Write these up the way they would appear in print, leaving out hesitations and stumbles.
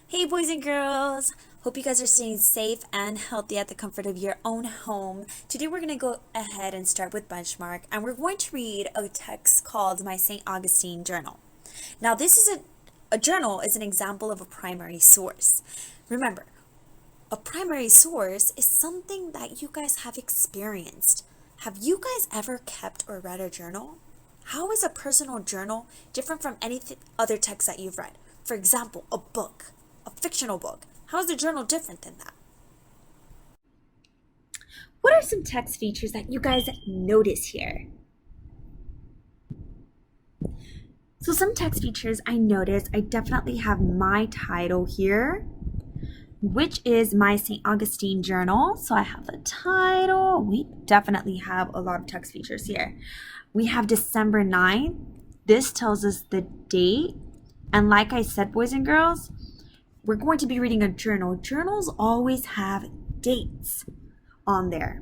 Hey boys and girls! Hope you guys are staying safe and healthy at the comfort of your own home. Today we're going to go ahead and start with benchmark and we're going to read a text called My St. Augustine Journal. Now this is a journal is an example of a primary source. Remember, a primary source is something that you guys have experienced. Have you guys ever kept or read a journal? How is a personal journal different from any other text that you've read? For example, a book, a fictional book. How is a journal different than that? What are some text features that you guys notice here? So some text features I noticed, I definitely have my title here, which is My St. Augustine Journal. So I have the title. We definitely have a lot of text features here. We have December 9th. This tells us the date. And like I said, boys and girls, we're going to be reading a journal. Journals always have dates on there.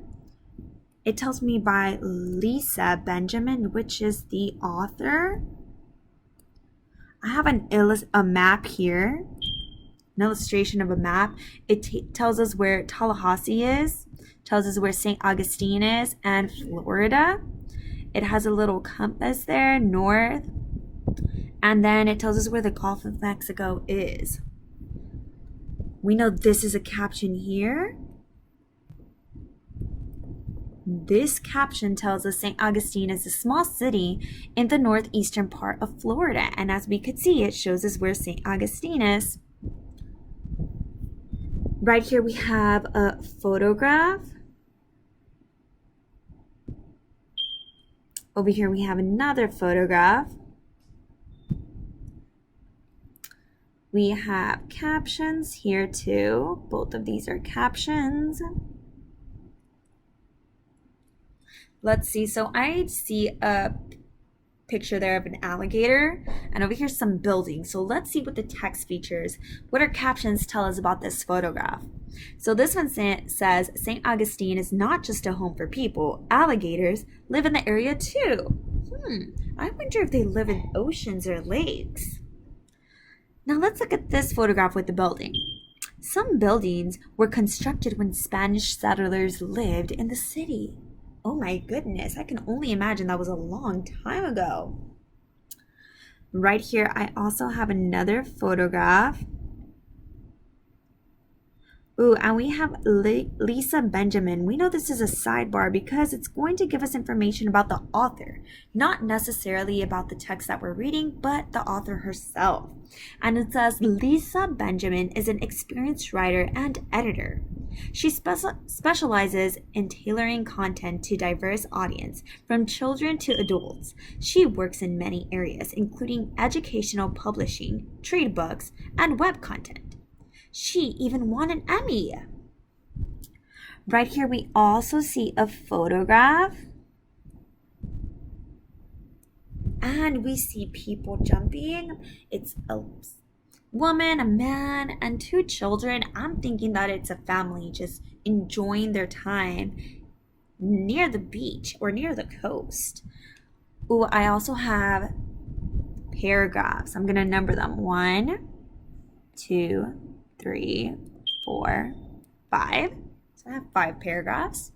It tells me by Lisa Benjamin, which is the author. I have a map here, an illustration of a map. It tells us where Tallahassee is, tells us where St. Augustine is, and Florida. It has a little compass there, north, and then it tells us where the Gulf of Mexico is. We know this is a caption here. This caption tells us St. Augustine is a small city in the northeastern part of Florida. And as we could see, it shows us where St. Augustine is. Right here we have a photograph. Over here we have another photograph. We have captions here too. Both of these are captions. Let's see. So I see a picture there of an alligator, and over here some buildings. So let's see what the text features, what our captions tell us about this photograph. So this one says, St. Augustine is not just a home for people. Alligators live in the area too. I wonder if they live in oceans or lakes. Now let's look at this photograph with the building. Some buildings were constructed when Spanish settlers lived in the city. Oh my goodness, I can only imagine that was a long time ago. Right here, I also have another photograph. Ooh, and we have Lisa Benjamin. We know this is a sidebar because it's going to give us information about the author, not necessarily about the text that we're reading, but the author herself. And it says Lisa Benjamin is an experienced writer and editor. She specializes in tailoring content to diverse audience, from children to adults. She works in many areas, including educational publishing, trade books, and web content. She even won an Emmy. Right here, we also see a photograph. And we see people jumping. It's a woman, a man, and two children. I'm thinking that it's a family just enjoying their time near the beach or near the coast. Ooh, I also have paragraphs. I'm going to number them. 1, 2, 3, 4, 5. So I have 5 paragraphs.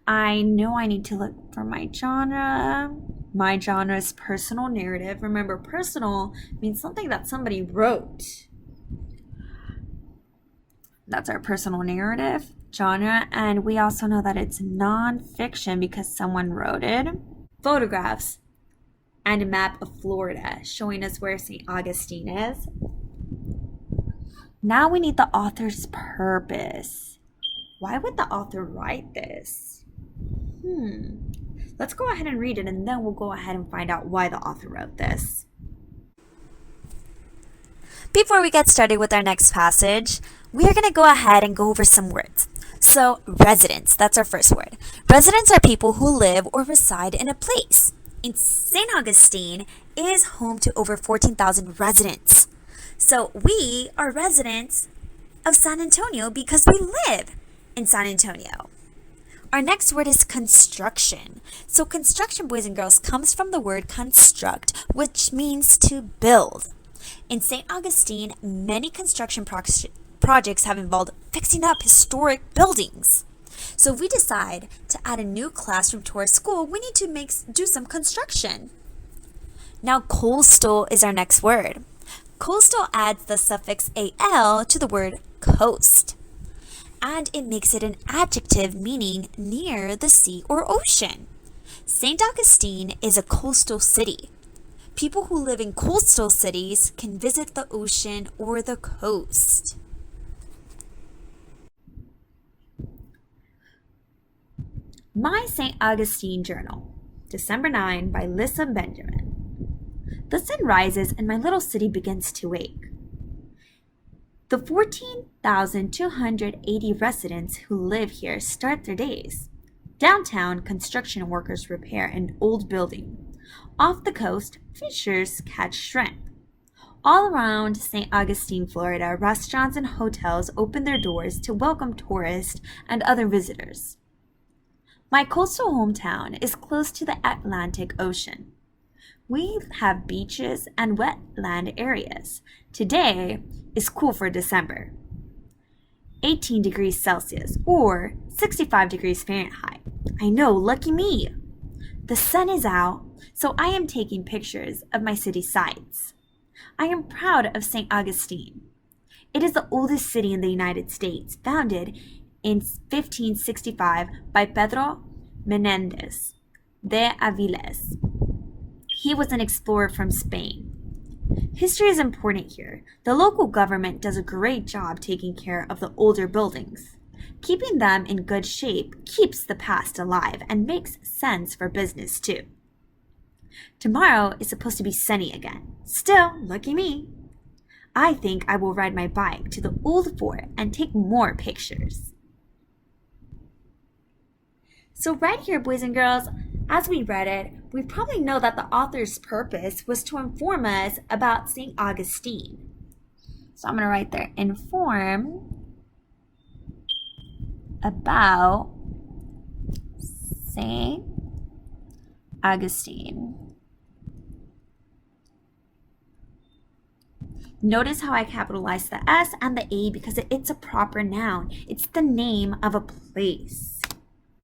I know I need to look for my genre. My genre is personal narrative. Remember, personal means something that somebody wrote. That's our personal narrative genre. And we also know that it's nonfiction because someone wrote it. Photographs and a map of Florida showing us where St. Augustine is. Now we need the author's purpose. Why would the author write this? Let's go ahead and read it, and then we'll go ahead and find out why the author wrote this. Before we get started with our next passage, we are going to go ahead and go over some words. So, residents, that's our first word. Residents are people who live or reside in a place. And St. Augustine is home to over 14,000 residents. So we are residents of San Antonio because we live in San Antonio. Our next word is construction. So construction, boys and girls, comes from the word construct, which means to build. In St. Augustine, many construction projects have involved fixing up historic buildings. So if we decide to add a new classroom to our school, we need to do some construction. Now, coastal is our next word. Coastal adds the suffix al to the word coast, and it makes it an adjective meaning near the sea or ocean. St. Augustine is a coastal city. People who live in coastal cities can visit the ocean or the coast. My St. Augustine Journal, December 9 by Lissa Benjamin. The sun rises and my little city begins to wake. The 14,280 residents who live here start their days. Downtown, construction workers repair an old building. Off the coast, fishers catch shrimp. All around St. Augustine, Florida, restaurants and hotels open their doors to welcome tourists and other visitors. My coastal hometown is close to the Atlantic Ocean. We have beaches and wetland areas. Today is cool for December. 18 degrees Celsius or 65 degrees Fahrenheit. I know, lucky me. The sun is out, so I am taking pictures of my city sights. I am proud of St. Augustine. It is the oldest city in the United States, founded in 1565 by Pedro Menendez de Aviles. He was an explorer from Spain. History is important here. The local government does a great job taking care of the older buildings. Keeping them in good shape keeps the past alive and makes sense for business too. Tomorrow is supposed to be sunny again. Still, lucky me. I think I will ride my bike to the old fort and take more pictures. So right here, boys and girls, as we read it, we probably know that the author's purpose was to inform us about St. Augustine. So I'm going to write there, inform about St. Augustine. Notice how I capitalized the S and the A because it's a proper noun. It's the name of a place.